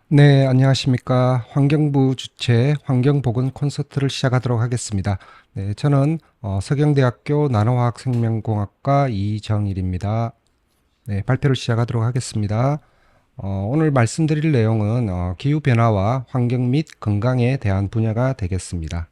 네, 안녕하십니까. 환경부 주최 환경보건 콘서트를 시작하도록 하겠습니다. 네, 저는 서경대학교 나노화학생명공학과 이정일입니다. 네, 발표를 시작하도록 하겠습니다. 오늘 말씀드릴 내용은 기후변화와 환경 및 건강에 대한 분야가 되겠습니다.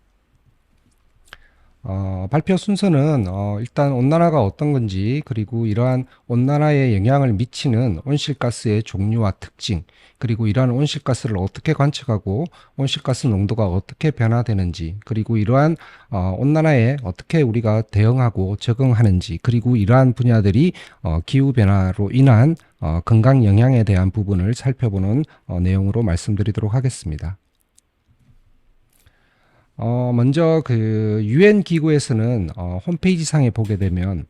발표 순서는 일단 온난화가 어떤 건지, 그리고 이러한 온난화에 영향을 미치는 온실가스의 종류와 특징, 그리고 이러한 온실가스를 어떻게 관측하고 온실가스 농도가 어떻게 변화되는지, 그리고 이러한 온난화에 어떻게 우리가 대응하고 적응하는지, 그리고 이러한 분야들이 기후변화로 인한 건강 영향에 대한 부분을 살펴보는 내용으로 말씀드리도록 하겠습니다. 먼저 그 유엔 기구에서는 홈페이지 상에 보게 되면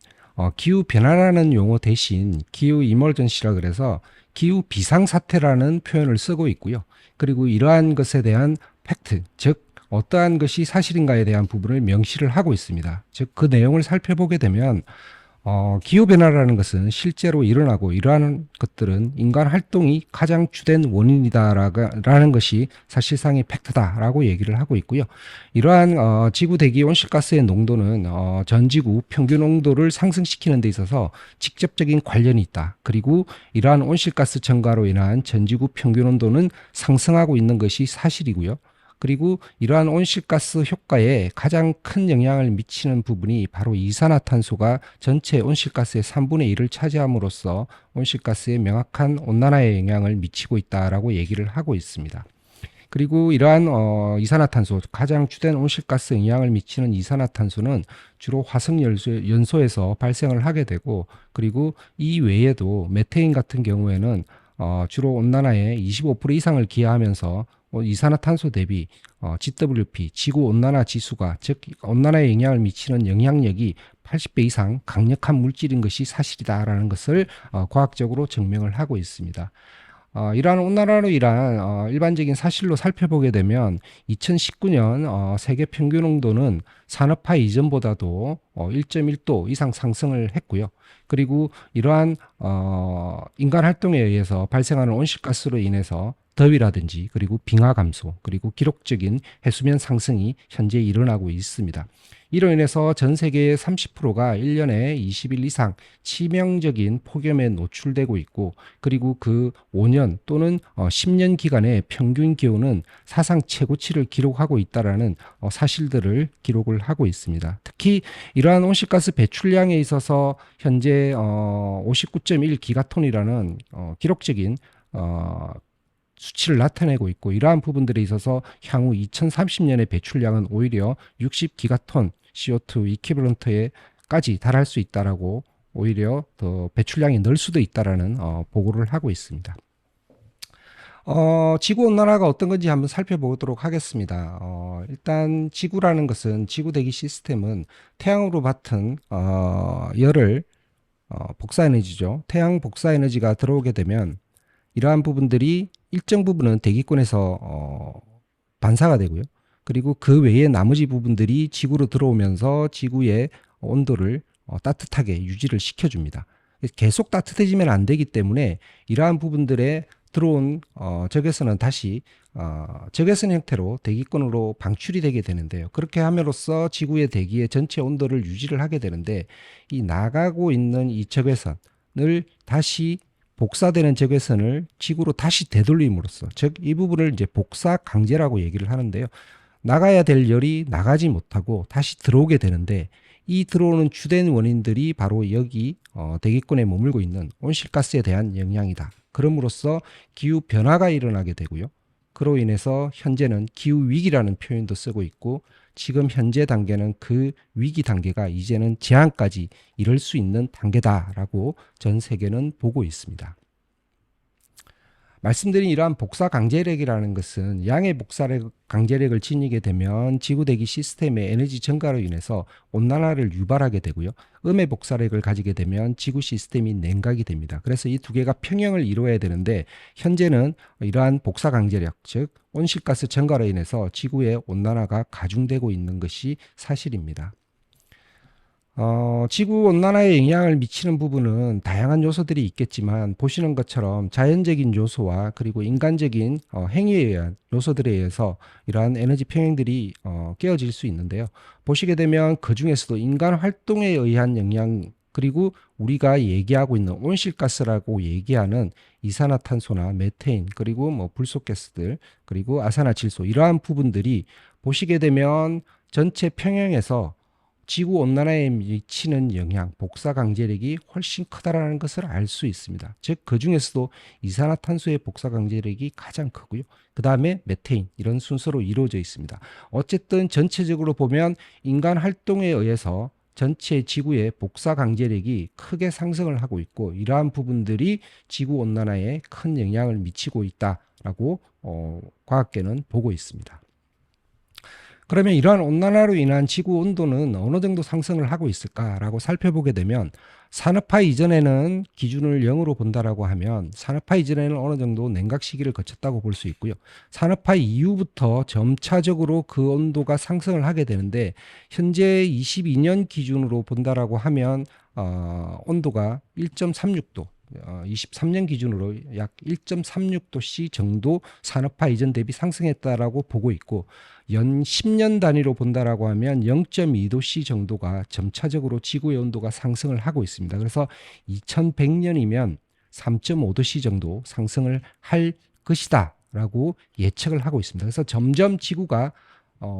기후 변화라는 용어 대신 기후 이머전시라 그래서 기후 비상 사태라는 표현을 쓰고 있고요. 그리고 이러한 것에 대한 팩트, 즉 어떠한 것이 사실인가에 대한 부분을 명시를 하고 있습니다. 즉 그 내용을 살펴보게 되면 기후변화라는 것은 실제로 일어나고 이러한 것들은 인간 활동이 가장 주된 원인이다라는 것이 사실상의 팩트다라고 얘기를 하고 있고요. 이러한 지구 대기 온실가스의 농도는 전 지구 평균 온도를 상승시키는 데 있어서 직접적인 관련이 있다. 그리고 이러한 온실가스 증가로 인한 전 지구 평균 온도는 상승하고 있는 것이 사실이고요. 그리고 이러한 온실가스 효과에 가장 큰 영향을 미치는 부분이 바로 이산화탄소가 전체 온실가스의 3분의 1을 차지함으로써 온실가스에 명확한 온난화에 영향을 미치고 있다라고 얘기를 하고 있습니다. 그리고 이러한 이산화탄소, 가장 주된 온실가스 영향을 미치는 이산화탄소는 주로 화석연소에서 발생을 하게 되고, 그리고 이 외에도 메테인 같은 경우에는 주로 온난화의 25% 이상을 기하하면서 이산화탄소 대비 GWP, 지구온난화 지수가, 즉 온난화에 영향을 미치는 영향력이 80배 이상 강력한 물질인 것이 사실이다라는 것을 과학적으로 증명을 하고 있습니다. 이러한 온난화로 인한 일반적인 사실로 살펴보게 되면 2019년 세계 평균 온도는 산업화 이전보다도 1.1도 이상 상승을 했고요. 그리고 이러한 인간 활동에 의해서 발생하는 온실가스로 인해서 더위라든지 그리고 빙하 감소 그리고 기록적인 해수면 상승이 현재 일어나고 있습니다. 이로 인해서 전 세계의 30%가 1년에 20일 이상 치명적인 폭염에 노출되고 있고, 그리고 그 5년 또는 10년 기간의 평균 기온은 사상 최고치를 기록하고 있다라는 사실들을 기록을 하고 있습니다. 특히 이러한 온실가스 배출량에 있어서 현재 59.1 기가톤이라는 기록적인 수치를 나타내고 있고, 이러한 부분들에 있어서 향후 2030년의 배출량은 오히려 60기가톤 CO2 이퀴벌런트에까지 달할 수 있다라고, 오히려 더 배출량이 늘 수도 있다라는 보고를 하고 있습니다. 지구 온난화가 어떤 건지 한번 살펴보도록 하겠습니다. 일단 지구라는 것은, 지구 대기 시스템은 태양으로 받은 열을 복사 에너지죠. 태양 복사 에너지가 들어오게 되면 이러한 부분들이 일정 부분은 대기권에서 반사가 되고요. 그리고 그 외에 나머지 부분들이 지구로 들어오면서 지구의 온도를 따뜻하게 유지를 시켜줍니다. 계속 따뜻해지면 안 되기 때문에 이러한 부분들에 들어온 적외선은 다시 적외선 형태로 대기권으로 방출이 되게 되는데요. 그렇게 함으로써 지구의 대기의 전체 온도를 유지를 하게 되는데, 이 나가고 있는 이 적외선을 다시 복사되는 적외선을 지구로 다시 되돌림으로써, 즉 이 부분을 이제 복사 강제라고 얘기를 하는데요. 나가야 될 열이 나가지 못하고 다시 들어오게 되는데, 이 들어오는 주된 원인들이 바로 여기 대기권에 머물고 있는 온실가스에 대한 영향이다. 그럼으로써 기후 변화가 일어나게 되고요. 그로 인해서 현재는 기후 위기라는 표현도 쓰고 있고, 지금 현재 단계는 그 위기 단계가 이제는 재앙까지 이를 수 있는 단계다라고 전 세계는 보고 있습니다. 말씀드린 이러한 복사 강제력이라는 것은, 양의 복사 강제력을 지니게 되면 지구 대기 시스템의 에너지 증가로 인해서 온난화를 유발하게 되고요. 음의 복사력을 가지게 되면 지구 시스템이 냉각이 됩니다. 그래서 이 두 개가 평형을 이루어야 되는데, 현재는 이러한 복사 강제력, 즉 온실가스 증가로 인해서 지구의 온난화가 가중되고 있는 것이 사실입니다. 지구 온난화에 영향을 미치는 부분은 다양한 요소들이 있겠지만 보시는 것처럼 자연적인 요소와 그리고 인간적인 행위에 의한 요소들에 의해서 이러한 에너지 평형들이 깨어질 수 있는데요. 보시게 되면 그 중에서도 인간 활동에 의한 영향 그리고 우리가 얘기하고 있는 온실가스라고 얘기하는 이산화탄소나 메테인 그리고 뭐 불속가스들 그리고 아산화질소 이러한 부분들이 보시게 되면 전체 평형에서 지구 온난화에 미치는 영향, 복사 강제력이 훨씬 크다라는 것을 알 수 있습니다. 즉, 그 중에서도 이산화탄소의 복사 강제력이 가장 크고요. 그 다음에 메테인, 이런 순서로 이루어져 있습니다. 어쨌든 전체적으로 보면 인간 활동에 의해서 전체 지구의 복사 강제력이 크게 상승을 하고 있고, 이러한 부분들이 지구 온난화에 큰 영향을 미치고 있다라고 과학계는 보고 있습니다. 그러면 이러한 온난화로 인한 지구 온도는 어느 정도 상승을 하고 있을까라고 살펴보게 되면 산업화 이전에는 기준을 0으로 본다라고 하면 산업화 이전에는 어느 정도 냉각 시기를 거쳤다고 볼 수 있고요. 산업화 이후부터 점차적으로 그 온도가 상승을 하게 되는데 현재 22년 기준으로 본다라고 하면 온도가 1.36도 23년 기준으로 약 1.36도씨 정도 산업화 이전 대비 상승했다라고 보고 있고 연 10년 단위로 본다라고 하면 0.2도씨 정도가 점차적으로 지구의 온도가 상승을 하고 있습니다. 그래서 2100년이면 3.5도씨 정도 상승을 할 것이다라고 예측을 하고 있습니다. 그래서 점점 지구가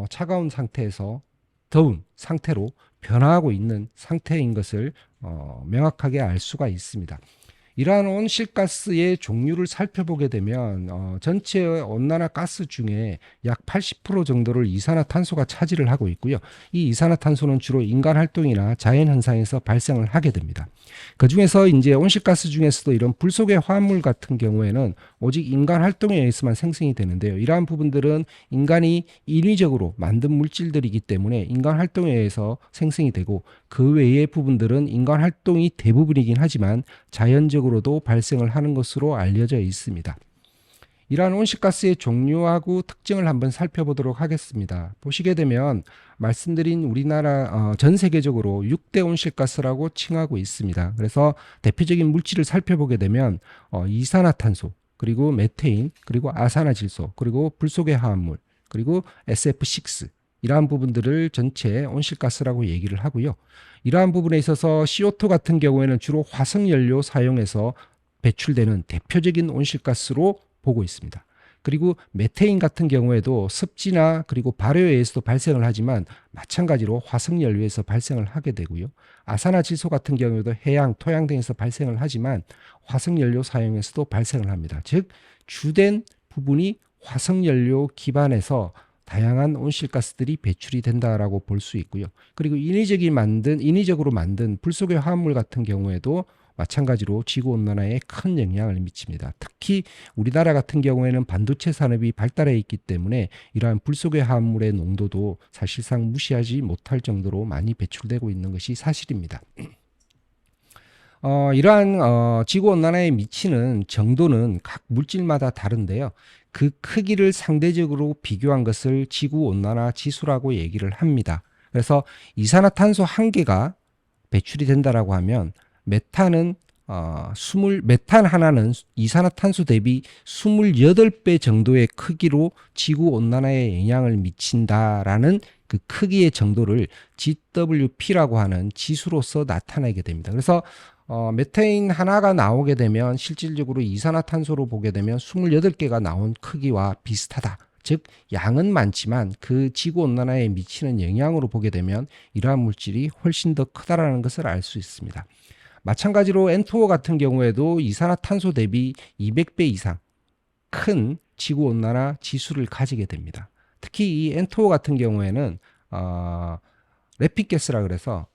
차가운 상태에서 더운 상태로 변화하고 있는 상태인 것을 명확하게 알 수가 있습니다. 이러한 온실가스의 종류를 살펴보게 되면 전체 온난화 가스 중에 약 80% 정도를 이산화탄소가 차지를 하고 있고요. 이 이산화탄소는 주로 인간 활동이나 자연 현상에서 발생을 하게 됩니다. 그 중에서 이제 온실가스 중에서도 이런 불속의 화합물 같은 경우에는 오직 인간 활동에 의해서만 생성이 되는데요. 이러한 부분들은 인간이 인위적으로 만든 물질들이기 때문에 인간 활동에 의해서 생성이 되고 그 외의 부분들은 인간 활동이 대부분이긴 하지만 자연적으로도 발생을 하는 것으로 알려져 있습니다. 이러한 온실가스의 종류하고 특징을 한번 살펴보도록 하겠습니다. 보시게 되면 말씀드린 우리나라 전 세계적으로 6대 온실가스라고 칭하고 있습니다. 그래서 대표적인 물질을 살펴보게 되면 이산화탄소, 그리고 메테인, 그리고 아산화질소, 그리고 불속의 화합물, 그리고 SF6 이러한 부분들을 전체 온실가스라고 얘기를 하고요. 이러한 부분에 있어서 CO2 같은 경우에는 주로 화석연료 사용해서 배출되는 대표적인 온실가스로 보고 있습니다. 그리고 메테인 같은 경우에도 습지나 그리고 발효에 의해서도 발생을 하지만 마찬가지로 화석연료에서 발생을 하게 되고요. 아산화질소 같은 경우에도 해양, 토양 등에서 발생을 하지만 화석연료 사용에서도 발생을 합니다. 즉 주된 부분이 화석연료 기반에서 다양한 온실가스들이 배출이 된다라고 볼 수 있고요. 그리고 인위적으로 만든 불속의 화합물 같은 경우에도 마찬가지로 지구온난화에 큰 영향을 미칩니다. 특히 우리나라 같은 경우에는 반도체 산업이 발달해 있기 때문에 이러한 불속의 화합물의 농도도 사실상 무시하지 못할 정도로 많이 배출되고 있는 것이 사실입니다. 이러한 지구온난화에 미치는 정도는 각 물질마다 다른데요. 그 크기를 상대적으로 비교한 것을 지구온난화 지수라고 얘기를 합니다. 그래서 이산화탄소 한 개가 배출이 된다라고 하면 메탄 하나는 이산화탄소 대비 28배 정도의 크기로 지구온난화에 영향을 미친다라는 그 크기의 정도를 GWP라고 하는 지수로서 나타내게 됩니다. 그래서 메테인 하나가 나오게 되면 실질적으로 이산화탄소로 보게 되면 28개가 나온 크기와 비슷하다. 즉 양은 많지만 그 지구온난화에 미치는 영향으로 보게 되면 이러한 물질이 훨씬 더 크다라는 것을 알 수 있습니다. 마찬가지로 N2O 같은 경우에도 이산화탄소 대비 200배 이상 큰 지구온난화 지수를 가지게 됩니다. 특히 이 N2O 같은 경우에는 래픽가스라 그래서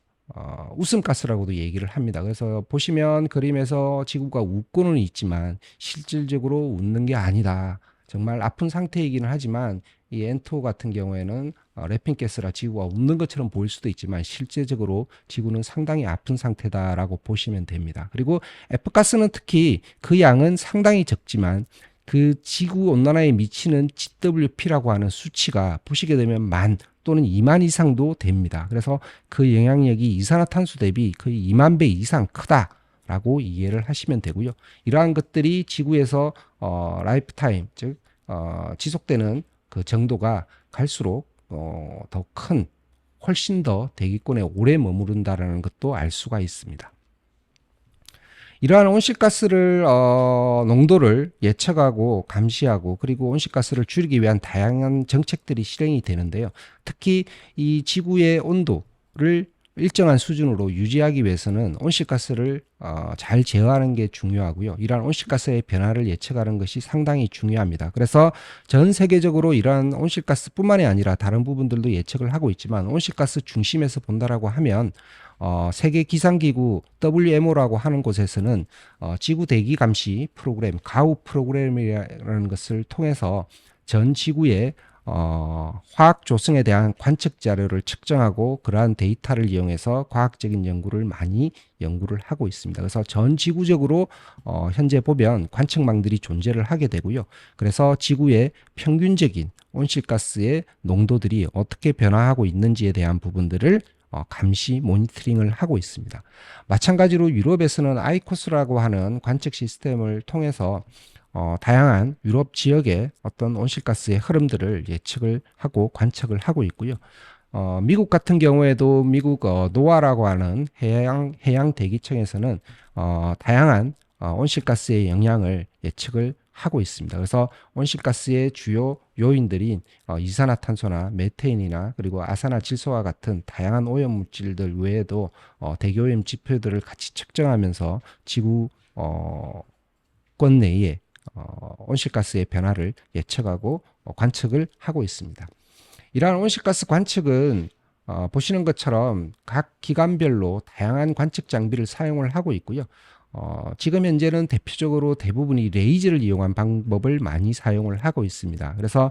웃음가스라고도 얘기를 합니다. 그래서 보시면 그림에서 지구가 웃고는 있지만 실질적으로 웃는 게 아니다. 정말 아픈 상태이기는 하지만 이 N2O 같은 경우에는 래핑가스라 지구가 웃는 것처럼 보일 수도 있지만 실제적으로 지구는 상당히 아픈 상태다라고 보시면 됩니다. 그리고 F가스는 특히 그 양은 상당히 적지만 그 지구 온난화에 미치는 GWP라고 하는 수치가 보시게 되면 10,000 또는 20,000 이상도 됩니다. 그래서 그 영향력이 이산화탄소 대비 거의 20,000 배 이상 크다라고 이해를 하시면 되고요. 이러한 것들이 지구에서 라이프 타임, 즉 지속되는 그 정도가 갈수록 더 큰, 훨씬 더 대기권에 오래 머무른다라는 것도 알 수가 있습니다. 이러한 온실가스를 농도를 예측하고 감시하고 그리고 온실가스를 줄이기 위한 다양한 정책들이 실행이 되는데요. 특히 이 지구의 온도를 일정한 수준으로 유지하기 위해서는 온실가스를 잘 제어하는 게 중요하고요. 이러한 온실가스의 변화를 예측하는 것이 상당히 중요합니다. 그래서 전 세계적으로 이러한 온실가스뿐만이 아니라 다른 부분들도 예측을 하고 있지만 온실가스 중심에서 본다라고 하면 세계 기상기구 WMO라고 하는 곳에서는 지구 대기 감시 프로그램, 가우 프로그램이라는 것을 통해서 전 지구의 화학 조성에 대한 관측 자료를 측정하고 그러한 데이터를 이용해서 과학적인 연구를 많이 연구를 하고 있습니다. 그래서 전 지구적으로 현재 보면 관측망들이 존재를 하게 되고요. 그래서 지구의 평균적인 온실가스의 농도들이 어떻게 변화하고 있는지에 대한 부분들을 감시 모니터링을 하고 있습니다. 마찬가지로 유럽에서는 아이코스라고 하는 관측 시스템을 통해서 다양한 유럽 지역의 어떤 온실가스의 흐름들을 예측을 하고 관측을 하고 있고요. 미국 같은 경우에도 미국 노아라고 하는 해양 대기청에서는 다양한 온실가스의 영향을 예측을 하고 있습니다. 그래서 온실가스의 주요 요인들인 이산화탄소나 메테인이나 그리고 아산화질소와 같은 다양한 오염물질들 외에도 대기오염 지표들을 같이 측정하면서 지구권 내에 온실가스의 변화를 예측하고 관측을 하고 있습니다. 이러한 온실가스 관측은 보시는 것처럼 각 기관별로 다양한 관측 장비를 사용을 하고 있고요. 지금 현재는 대표적으로 대부분이 레이저를 이용한 방법을 많이 사용을 하고 있습니다. 그래서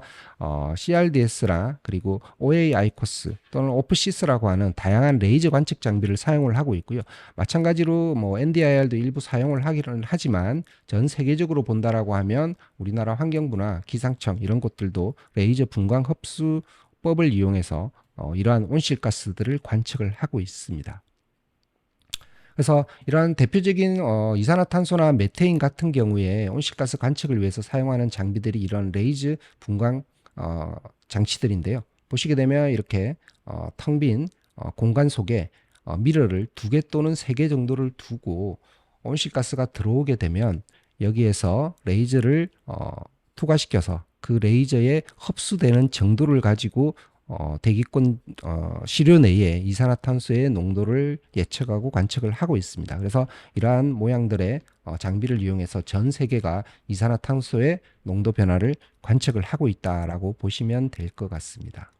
CRDS나 그리고 OA 아이코스 또는 오프시스라고 하는 다양한 레이저 관측 장비를 사용을 하고 있고요. 마찬가지로 NDIR도 일부 사용을 하기는 하지만 전 세계적으로 본다라고 하면 우리나라 환경부나 기상청 이런 곳들도 레이저 분광 흡수법을 이용해서 이러한 온실가스들을 관측을 하고 있습니다. 그래서 이러한 대표적인 이산화탄소나 메테인 같은 경우에 온실가스 관측을 위해서 사용하는 장비들이 이런 레이저 분광 장치들인데요. 보시게 되면 이렇게 텅 빈 공간 속에 미러를 2개 또는 3개 정도를 두고 온실가스가 들어오게 되면 여기에서 레이저를 투과시켜서 그 레이저에 흡수되는 정도를 가지고 대기권 시료 내에 이산화탄소의 농도를 예측하고 관측을 하고 있습니다. 그래서 이러한 모양들의 장비를 이용해서 전 세계가 이산화탄소의 농도 변화를 관측을 하고 있다라고 보시면 될 것 같습니다.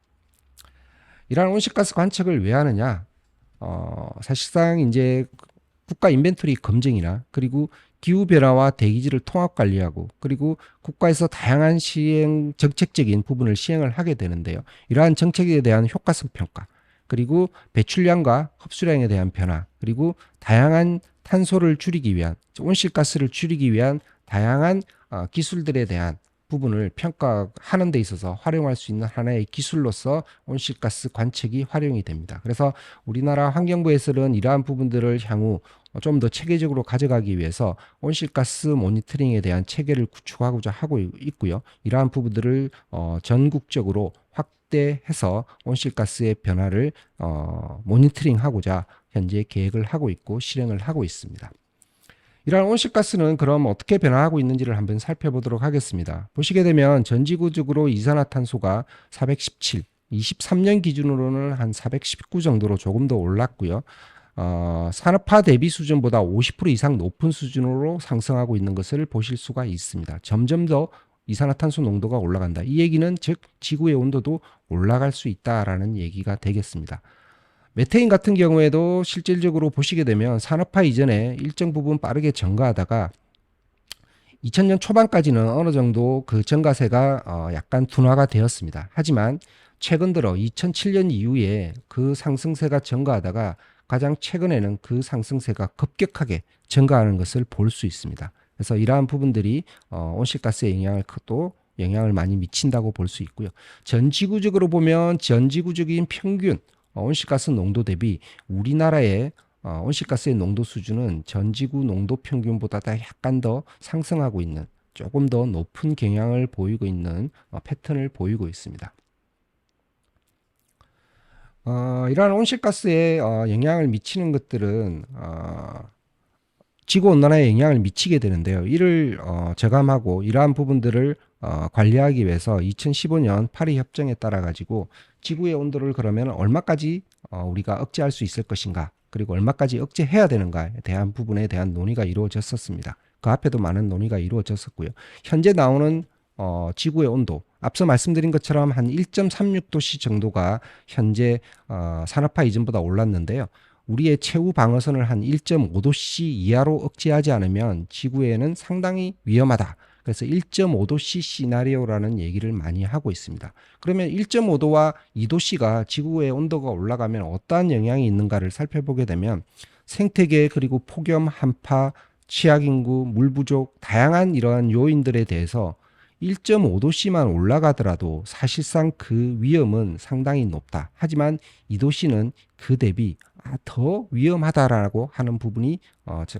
이러한 온실가스 관측을 왜 하느냐? 사실상 이제 국가 인벤토리 검증이나 그리고 기후변화와 대기질을 통합 관리하고 그리고 국가에서 다양한 시행 정책적인 부분을 시행을 하게 되는데요. 이러한 정책에 대한 효과성 평가 그리고 배출량과 흡수량에 대한 변화 그리고 다양한 탄소를 줄이기 위한 온실가스를 줄이기 위한 다양한 기술들에 대한 부분을 평가하는 데 있어서 활용할 수 있는 하나의 기술로서 온실가스 관측이 활용이 됩니다. 그래서 우리나라 환경부에서는 이러한 부분들을 향후 좀 더 체계적으로 가져가기 위해서 온실가스 모니터링에 대한 체계를 구축하고자 하고 있고요. 이러한 부분들을 전국적으로 확대해서 온실가스의 변화를 모니터링하고자 현재 계획을 하고 있고 실행을 하고 있습니다. 이러한 온실가스는 그럼 어떻게 변화하고 있는지를 한번 살펴보도록 하겠습니다. 보시게 되면 전지구적으로 이산화탄소가 417, 23년 기준으로는 한 419 정도로 조금 더 올랐고요. 산업화 대비 수준보다 50% 이상 높은 수준으로 상승하고 있는 것을 보실 수가 있습니다. 점점 더 이산화탄소 농도가 올라간다. 이 얘기는 즉 지구의 온도도 올라갈 수 있다라는 얘기가 되겠습니다. 메테인 같은 경우에도 실질적으로 보시게 되면 산업화 이전에 일정 부분 빠르게 증가하다가 2000년 초반까지는 어느 정도 그 증가세가 약간 둔화가 되었습니다. 하지만 최근 들어 2007년 이후에 그 상승세가 증가하다가 가장 최근에는 그 상승세가 급격하게 증가하는 것을 볼 수 있습니다. 그래서 이러한 부분들이 온실가스의 영향을 또 영향을 많이 미친다고 볼 수 있고요. 전 지구적으로 보면 전 지구적인 평균 온실가스 농도 대비 우리나라의 온실가스의 농도 수준은 전 지구 농도 평균보다 약간 더 상승하고 있는, 조금 더 높은 경향을 보이고 있는 패턴을 보이고 있습니다. 이러한 온실가스에 영향을 미치는 것들은 지구온난화에 영향을 미치게 되는데요. 이를 저감하고 이러한 부분들을 관리하기 위해서 2015년 파리 협정에 따라 가지고 지구의 온도를 그러면 얼마까지 우리가 억제할 수 있을 것인가, 그리고 얼마까지 억제해야 되는가에 대한 부분에 대한 논의가 이루어졌었습니다. 그 앞에도 많은 논의가 이루어졌었고요. 현재 나오는 지구의 온도, 앞서 말씀드린 것처럼 한 1.36도씨 정도가 현재 산업화 이전보다 올랐는데요. 우리의 최후 방어선을 한 1.5도씨 이하로 억제하지 않으면 지구에는 상당히 위험하다. 그래서 1.5도씨 시나리오라는 얘기를 많이 하고 있습니다. 그러면 1.5도와 2도씨가 지구의 온도가 올라가면 어떠한 영향이 있는가를 살펴보게 되면 생태계, 그리고 폭염, 한파, 취약인구, 물 부족, 다양한 이러한 요인들에 대해서 1.5도씨만 올라가더라도 사실상 그 위험은 상당히 높다. 하지만 2도씨는 그 대비 더 위험하다라고 하는 부분이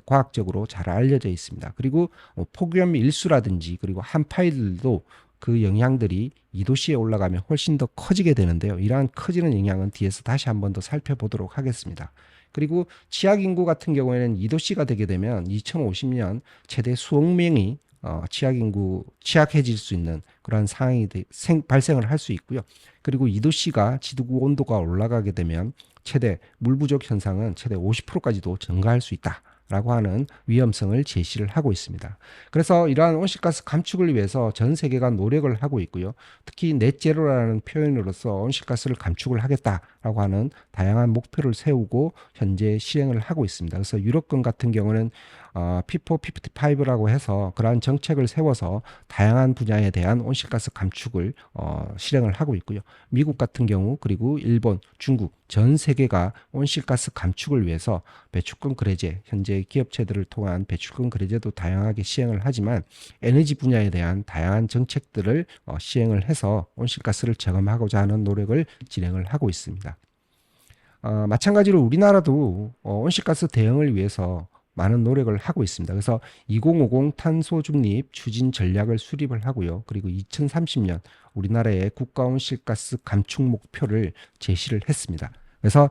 과학적으로 잘 알려져 있습니다. 그리고 폭염 일수라든지 그리고 한파일들도 그 영향들이 2도씨에 올라가면 훨씬 더 커지게 되는데요. 이러한 커지는 영향은 뒤에서 다시 한번 더 살펴보도록 하겠습니다. 그리고 취약인구 같은 경우에는 2도씨가 되게 되면 2050년 최대 수억 명이 취약해질 수 있는 그러한 상황이 발생을 할 수 있고요. 그리고 2도씨가 지구 온도가 올라가게 되면 최대 물 부족 현상은 최대 50%까지도 증가할 수 있다라고 하는 위험성을 제시를 하고 있습니다. 그래서 이러한 온실가스 감축을 위해서 전 세계가 노력을 하고 있고요. 특히 넷제로라는 표현으로서 온실가스를 감축을 하겠다라고 하는 다양한 목표를 세우고 현재 실행을 하고 있습니다. 그래서 유럽권 같은 경우는 P4P55라고 해서 그러한 정책을 세워서 다양한 분야에 대한 온실가스 감축을 실행을 하고 있고요. 미국 같은 경우, 그리고 일본, 중국, 전 세계가 온실가스 감축을 위해서 배출권 거래제, 현재 기업체들을 통한 배출권 거래제도 다양하게 시행을 하지만 에너지 분야에 대한 다양한 정책들을 시행을 해서 온실가스를 저감하고자 하는 노력을 진행을 하고 있습니다. 마찬가지로 우리나라도 온실가스 대응을 위해서 많은 노력을 하고 있습니다. 그래서 2050 탄소 중립 추진 전략을 수립을 하고요. 그리고 2030년 우리나라의 국가 온실가스 감축 목표를 제시를 했습니다. 그래서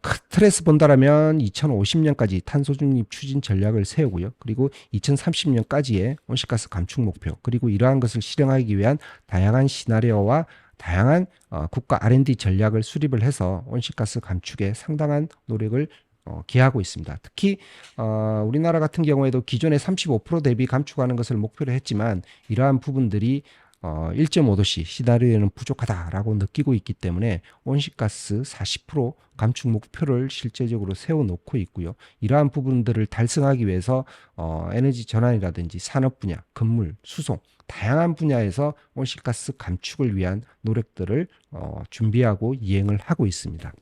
스트레스 본다라면 2050년까지 탄소 중립 추진 전략을 세우고요. 그리고 2030년까지의 온실가스 감축 목표, 그리고 이러한 것을 실행하기 위한 다양한 시나리오와 다양한 국가 R&D 전략을 수립을 해서 온실가스 감축에 상당한 노력을 기하고 있습니다. 특히 우리나라 같은 경우에도 기존의 35% 대비 감축하는 것을 목표로 했지만 이러한 부분들이 1.5도씨 시나리오에는 부족하다라고 느끼고 있기 때문에 온실가스 40% 감축 목표를 실제적으로 세워놓고 있고요. 이러한 부분들을 달성하기 위해서 에너지 전환이라든지 산업 분야, 건물, 수송, 다양한 분야에서 온실가스 감축을 위한 노력들을 준비하고 이행을 하고 있습니다.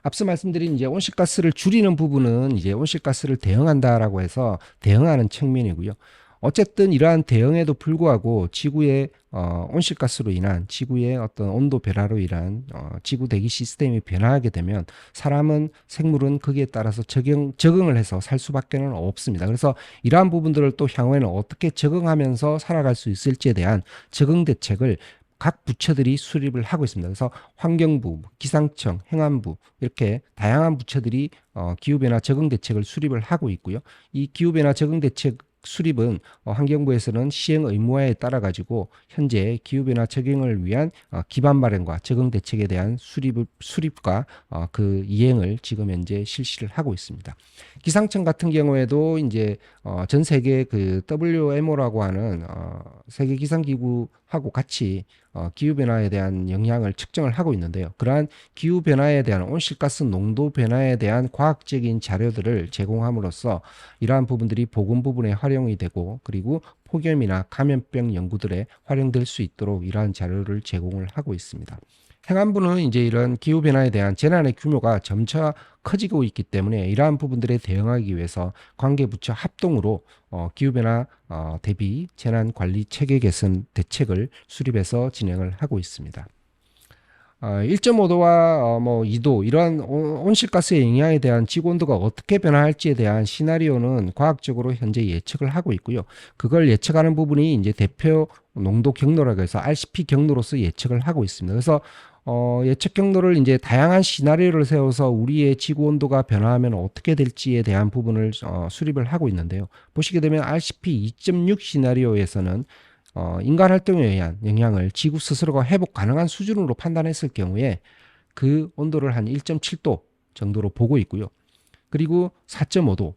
앞서 말씀드린 이제 온실가스를 줄이는 부분은 이제 온실가스를 대응한다라고 해서 대응하는 측면이고요. 어쨌든 이러한 대응에도 불구하고 지구의 온실가스로 인한 지구의 어떤 온도 변화로 인한 지구 대기 시스템이 변화하게 되면 사람은, 생물은 거기에 따라서 적응을 해서 살 수밖에는 없습니다. 그래서 이러한 부분들을 또 향후에는 어떻게 적응하면서 살아갈 수 있을지에 대한 적응 대책을 각 부처들이 수립을 하고 있습니다. 그래서 환경부, 기상청, 행안부 이렇게 다양한 부처들이 기후변화 적응 대책을 수립을 하고 있고요. 이 기후변화 적응 대책 수립은 환경부에서는 시행 의무화에 따라 가지고 현재 기후변화 적응을 위한 기반 마련과 적응 대책에 대한 수립과 그 이행을 지금 현재 실시를 하고 있습니다. 기상청 같은 경우에도 이제 전 세계 그 WMO라고 하는 세계 기상기구하고 같이 기후변화에 대한 영향을 측정을 하고 있는데요. 그러한 기후변화에 대한 온실가스 농도 변화에 대한 과학적인 자료들을 제공함으로써 이러한 부분들이 보건 부분에 활용이 되고, 그리고 폭염이나 감염병 연구들에 활용될 수 있도록 이러한 자료를 제공을 하고 있습니다. 행안부는 이제 이런 기후 변화에 대한 재난의 규모가 점차 커지고 있기 때문에 이러한 부분들에 대응하기 위해서 관계 부처 합동으로 기후 변화 대비 재난 관리 체계 개선 대책을 수립해서 진행을 하고 있습니다. 1.5도와 뭐 2도 이러한 온실가스의 영향에 대한 지구 온도가 어떻게 변화할지에 대한 시나리오는 과학적으로 현재 예측을 하고 있고요. 그걸 예측하는 부분이 이제 대표 농도 경로라고 해서 RCP 경로로서 예측을 하고 있습니다. 그래서 예측 경로를 이제 다양한 시나리오를 세워서 우리의 지구 온도가 변화하면 어떻게 될지에 대한 부분을 수립을 하고 있는데요. 보시게 되면 RCP 2.6 시나리오에서는 인간 활동에 의한 영향을 지구 스스로가 회복 가능한 수준으로 판단했을 경우에 그 온도를 한 1.7도 정도로 보고 있고요. 그리고 4.5도,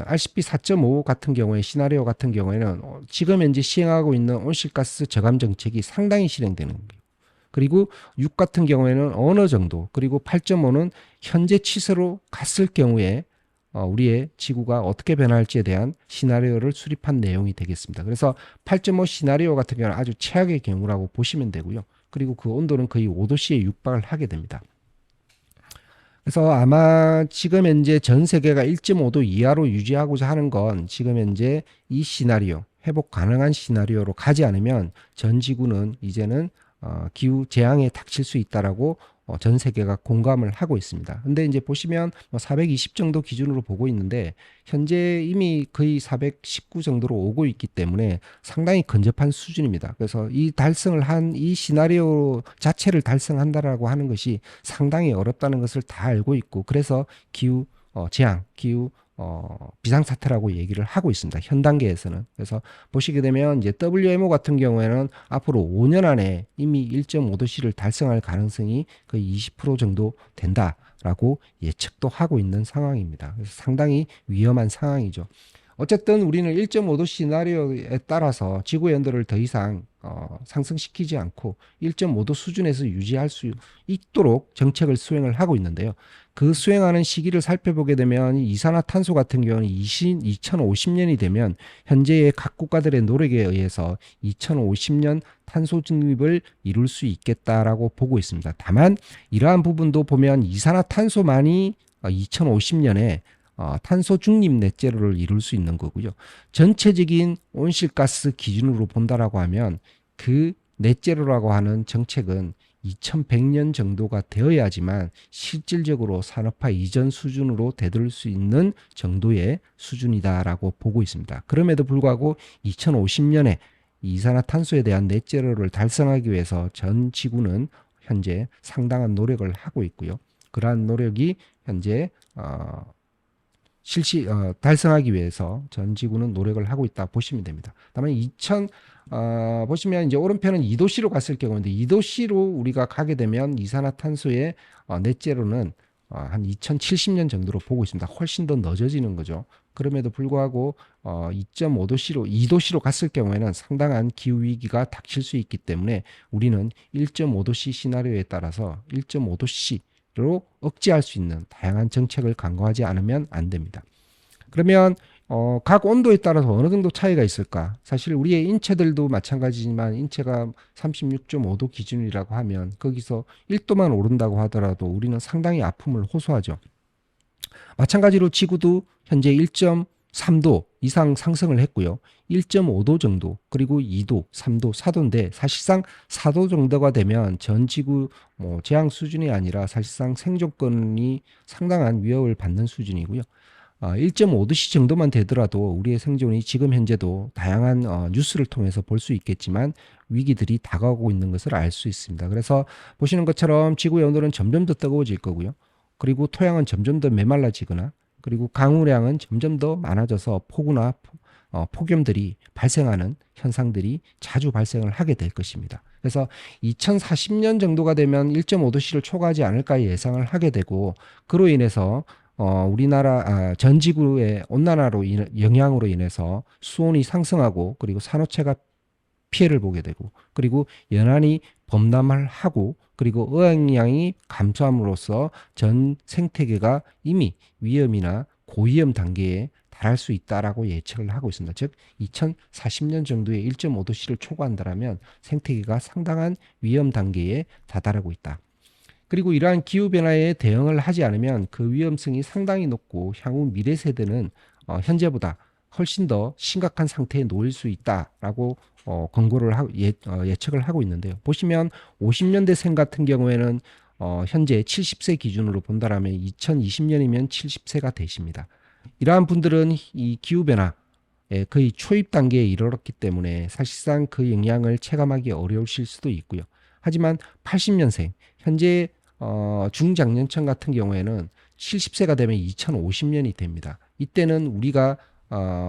RCP 4.5 같은 경우에 시나리오 같은 경우에는 지금 현재 시행하고 있는 온실가스 저감 정책이 상당히 실행되는 거예요. 그리고 6 같은 경우에는 어느 정도, 그리고 8.5는 현재 치수로 갔을 경우에 우리의 지구가 어떻게 변할지에 대한 시나리오를 수립한 내용이 되겠습니다. 그래서 8.5 시나리오 같은 경우는 아주 최악의 경우라고 보시면 되고요. 그리고 그 온도는 거의 5도씨에 육박을 하게 됩니다. 그래서 아마 지금 현재 전 세계가 1.5도 이하로 유지하고자 하는 건 지금 현재 이 시나리오, 회복 가능한 시나리오로 가지 않으면 전 지구는 이제는 기후 재앙에 닥칠 수 있다라고 전 세계가 공감을 하고 있습니다. 근데 이제 보시면 420 정도 기준으로 보고 있는데 현재 이미 거의 419 정도로 오고 있기 때문에 상당히 근접한 수준입니다. 그래서 이 달성을 한 이 시나리오 자체를 달성한다라고 하는 것이 상당히 어렵다는 것을 다 알고 있고 그래서 기후 재앙, 기후 비상사태라고 얘기를 하고 있습니다. 현 단계에서는. 그래서 보시게 되면 이제 WMO 같은 경우에는 앞으로 5년 안에 이미 1.5도씨를 달성할 가능성이 거의 20% 정도 된다라고 예측도 하고 있는 상황입니다. 그래서 상당히 위험한 상황이죠. 어쨌든 우리는 1.5도 시나리오에 따라서 지구의 온도를 더 이상 상승시키지 않고 1.5도 수준에서 유지할 수 있도록 정책을 수행을 하고 있는데요. 그 수행하는 시기를 살펴보게 되면 이산화탄소 같은 경우는 2050년이 되면 현재의 각 국가들의 노력에 의해서 2050년 탄소 중립을 이룰 수 있겠다라고 보고 있습니다. 다만 이러한 부분도 보면 이산화탄소만이 2050년에 탄소 중립 넷제로를 이룰 수 있는 거고요. 전체적인 온실가스 기준으로 본다라고 하면 그 넷제로라고 하는 정책은 2100년 정도가 되어야지만 실질적으로 산업화 이전 수준으로 되돌릴 수 있는 정도의 수준이다라고 보고 있습니다. 그럼에도 불구하고 2050년에 이산화탄소에 대한 넷제로를 달성하기 위해서 전 지구는 현재 상당한 노력을 하고 있고요. 그러한 노력이 현재 달성하기 위해서 전 지구는 노력을 하고 있다 보시면 됩니다. 다만 보시면 이제 오른편은 2도씨로 갔을 경우인데 2도씨로 우리가 가게 되면 이산화탄소의 넷제로는 한 2070년 정도로 보고 있습니다. 훨씬 더 늦어지는 거죠. 그럼에도 불구하고 2.5도씨로 갔을 경우에는 상당한 기후 위기가 닥칠 수 있기 때문에 우리는 1.5도씨 시나리오에 따라서 1.5도씨로 억제할 수 있는 다양한 정책을 강구하지 않으면 안 됩니다. 그러면 각 온도에 따라서 어느 정도 차이가 있을까? 사실 우리의 인체들도 마찬가지지만 인체가 36.5도 기준이라고 하면 거기서 1도만 오른다고 하더라도 우리는 상당히 아픔을 호소하죠. 마찬가지로 지구도 현재 1.3도 이상 상승을 했고요. 1.5도 정도, 그리고 2도, 3도, 4도인데 사실상 4도 정도가 되면 전 지구 재앙 수준이 아니라 사실상 생존권이 상당한 위협을 받는 수준이고요. 1.5도씨 정도만 되더라도 우리의 생존이 지금 현재도 다양한 뉴스를 통해서 볼 수 있겠지만 위기들이 다가오고 있는 것을 알 수 있습니다. 그래서 보시는 것처럼 지구의 온도는 점점 더 뜨거워질 거고요. 그리고 토양은 점점 더 메말라지거나 그리고 강우량은 점점 더 많아져서 폭우나 폭염들이 발생하는 현상들이 자주 발생을 하게 될 것입니다. 그래서 2040년 정도가 되면 1.5도씨를 초과하지 않을까 예상을 하게 되고 그로 인해서 우리나라 전 지구의 온난화로 영향으로 인해서 수온이 상승하고 그리고 산호체가 피해를 보게 되고 그리고 연안이 범람을 하고 그리고 어항량이 감소함으로써 전 생태계가 이미 위험이나 고위험 단계에 달할 수 있다라고 예측을 하고 있습니다. 즉 2040년 정도에 1.5도씨를 초과한다면 생태계가 상당한 위험 단계에 다다르고 있다. 그리고 이러한 기후변화에 대응을 하지 않으면 그 위험성이 상당히 높고 향후 미래 세대는 현재보다 훨씬 더 심각한 상태에 놓일 수 있다라고 권고를 예측을 하고 있는데요. 보시면 50년대생 같은 경우에는 현재 70세 기준으로 본다라면 2020년이면 70세가 되십니다. 이러한 분들은 이 기후변화 거의 초입 단계에 이르렀기 때문에 사실상 그 영향을 체감하기 어려우실 수도 있고요. 하지만 80년생, 현재 중장년층 같은 경우에는 70세가 되면 2050년이 됩니다. 이때는 우리가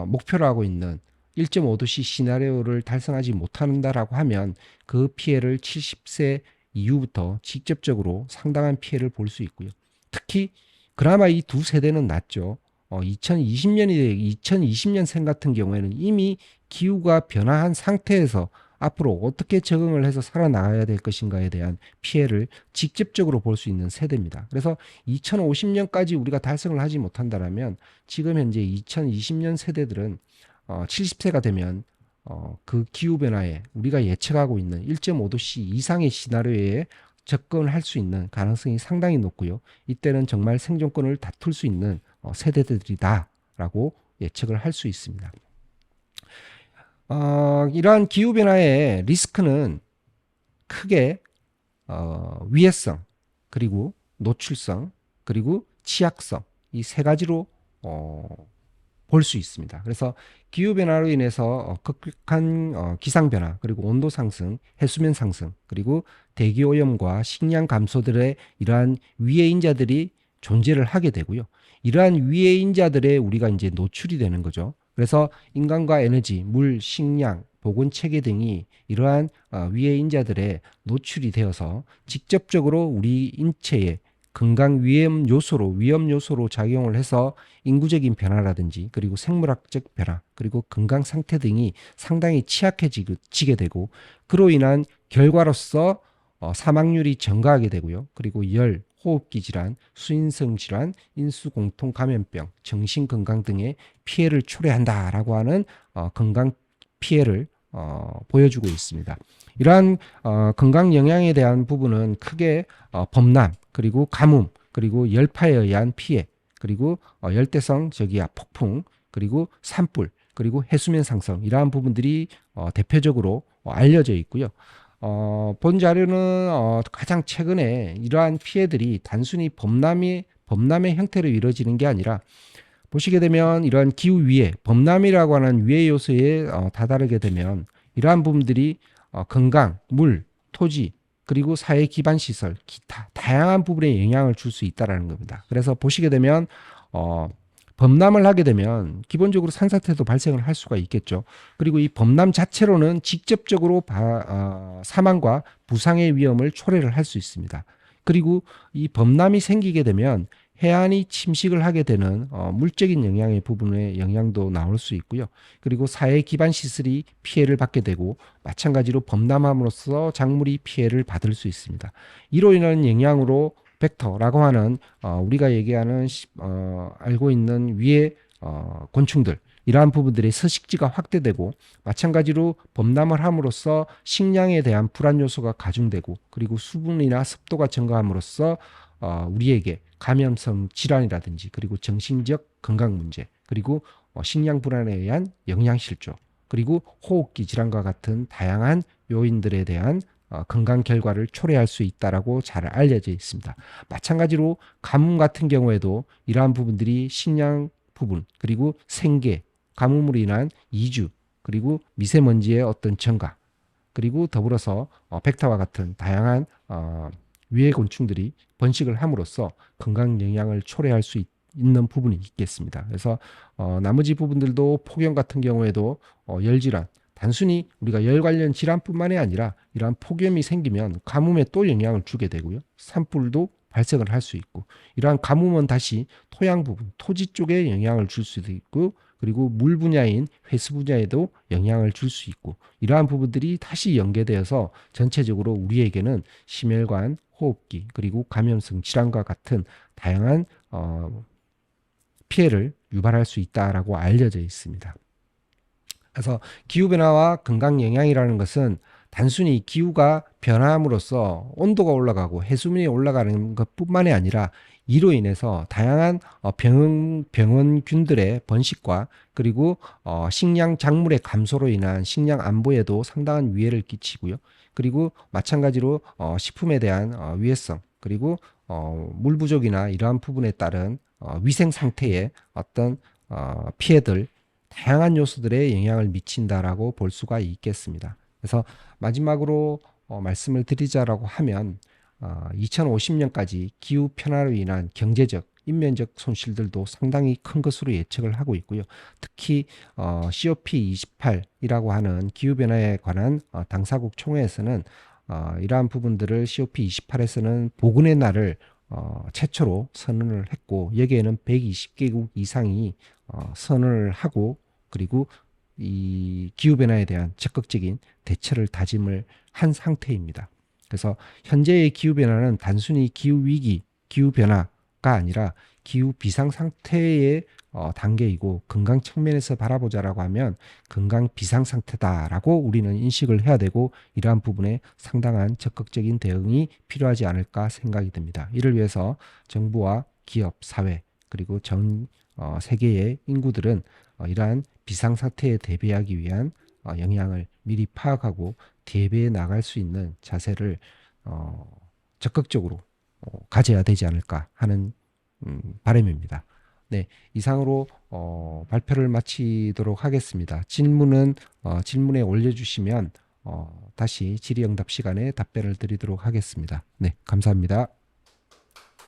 목표로 하고 있는 1.5도씨 시나리오를 달성하지 못한다라고 하면 그 피해를 70세 이후부터 직접적으로 상당한 피해를 볼 수 있고요. 특히 그나마 이 두 세대는 낫죠. 2020년생 같은 경우에는 이미 기후가 변화한 상태에서 앞으로 어떻게 적응을 해서 살아나가야 될 것인가에 대한 피해를 직접적으로 볼 수 있는 세대입니다. 그래서 2050년까지 우리가 달성을 하지 못한다면 지금 현재 2020년 세대들은 70세가 되면 그 기후변화에 우리가 예측하고 있는 1.5도씨 이상의 시나리오에 접근할 수 있는 가능성이 상당히 높고요. 이때는 정말 생존권을 다툴 수 있는 세대들이다라고 예측을 할 수 있습니다. 이러한 기후변화의 리스크는 크게 위해성, 그리고 노출성, 그리고 취약성 이 세 가지로 볼 수 있습니다. 그래서 기후변화로 인해서 급격한 기상변화, 그리고 온도 상승, 해수면 상승, 그리고 대기오염과 식량 감소들의 이러한 위해 인자들이 존재를 하게 되고요. 이러한 위해 인자들에 우리가 이제 노출이 되는 거죠. 그래서 인간과 에너지, 물, 식량, 보건 체계 등이 이러한 위해 인자들에 노출이 되어서 직접적으로 우리 인체에 건강 위험 요소로 작용을 해서 인구적인 변화라든지 그리고 생물학적 변화 그리고 건강 상태 등이 상당히 취약해지게 되고 그로 인한 결과로서 사망률이 증가하게 되고요. 그리고 열, 호흡기 질환, 수인성 질환, 인수공통 감염병, 정신건강 등의 피해를 초래한다라고 하는 건강 피해를 보여주고 있습니다. 이러한 건강 영향에 대한 부분은 크게 범람, 그리고 가뭄, 그리고 열파에 의한 피해, 그리고 열대성 저기압 폭풍, 그리고 산불, 그리고 해수면 상승 이러한 부분들이 대표적으로 알려져 있고요. 본 자료는 가장 최근에 이러한 피해들이 단순히 범람의 형태로 이루어지는 게 아니라 보시게 되면 이러한 기후 위해, 범람이라고 하는 위해 요소에 다다르게 되면 이러한 부분들이 건강, 물, 토지, 그리고 사회 기반 시설, 기타 다양한 부분에 영향을 줄 수 있다라는 겁니다. 그래서 보시게 되면 범람을 하게 되면 기본적으로 산사태도 발생을 할 수가 있겠죠. 그리고 이 범람 자체로는 직접적으로 사망과 부상의 위험을 초래를 할 수 있습니다. 그리고 이 범람이 생기게 되면 해안이 침식을 하게 되는 물적인 영향의 부분에 영향도 나올 수 있고요. 그리고 사회 기반 시설이 피해를 받게 되고 마찬가지로 범람함으로써 작물이 피해를 받을 수 있습니다. 이로 인한 영향으로 벡터라고 하는 우리가 얘기하는 알고 있는 위의 곤충들 이러한 부분들의 서식지가 확대되고 마찬가지로 범람을 함으로써 식량에 대한 불안 요소가 가중되고 그리고 수분이나 습도가 증가함으로써 우리에게 감염성 질환이라든지 그리고 정신적 건강 문제 그리고 식량 불안에 의한 영양실조 그리고 호흡기 질환과 같은 다양한 요인들에 대한 건강 결과를 초래할 수 있다라고 잘 알려져 있습니다. 마찬가지로 가뭄 같은 경우에도 이러한 부분들이 식량 부분 그리고 생계, 가뭄으로 인한 이주 그리고 미세먼지의 어떤 증가 그리고 더불어서 벡터와 같은 다양한 위해 곤충들이 번식을 함으로써 건강 영향을 초래할 수 있는 부분이 있겠습니다. 그래서 나머지 부분들도 폭염 같은 경우에도 열질환 단순히 우리가 열 관련 질환뿐만이 아니라 이러한 폭염이 생기면 가뭄에 또 영향을 주게 되고요. 산불도 발생을 할 수 있고 이러한 가뭄은 다시 토양 부분, 토지 쪽에 영향을 줄 수도 있고 그리고 물 분야인 회수 분야에도 영향을 줄 수 있고 이러한 부분들이 다시 연계되어서 전체적으로 우리에게는 심혈관, 호흡기 그리고 감염성 질환과 같은 다양한 피해를 유발할 수 있다라고 알려져 있습니다. 그래서 기후변화와 건강 영향이라는 것은 단순히 기후가 변함으로써 온도가 올라가고 해수면이 올라가는 것뿐만이 아니라 이로 인해서 다양한 병원균들의 번식과 그리고 식량 작물의 감소로 인한 식량 안보에도 상당한 위해를 끼치고요. 그리고 마찬가지로 식품에 대한 위해성 그리고 물 부족이나 이러한 부분에 따른 위생 상태의 어떤 피해들 다양한 요소들에 영향을 미친다라고 볼 수가 있겠습니다. 그래서 마지막으로 말씀을 드리자라고 하면 2050년까지 기후 변화로 인한 경제적, 인면적 손실들도 상당히 큰 것으로 예측을 하고 있고요. 특히 COP28이라고 하는 기후 변화에 관한 당사국 총회에서는 이러한 부분들을 COP28에서는 복원의 날을 최초로 선언을 했고 여기에는 120개국 이상이 선언을 하고 그리고 이 기후변화에 대한 적극적인 대처를 다짐을 한 상태입니다. 그래서 현재의 기후변화는 단순히 기후위기, 기후변화가 아니라 기후 비상 상태의 단계이고 건강 측면에서 바라보자라고 하면 건강 비상 상태다라고 우리는 인식을 해야 되고 이러한 부분에 상당한 적극적인 대응이 필요하지 않을까 생각이 듭니다. 이를 위해서 정부와 기업, 사회 그리고 전 세계의 인구들은 이러한 비상 상태에 대비하기 위한 영향을 미리 파악하고 대비해 나갈 수 있는 자세를 적극적으로 가져야 되지 않을까 하는 바람입니다. 네, 이상으로 발표를 마치도록 하겠습니다. 질문에 올려주시면 다시 질의응답 시간에 답변을 드리도록 하겠습니다. 네, 감사합니다.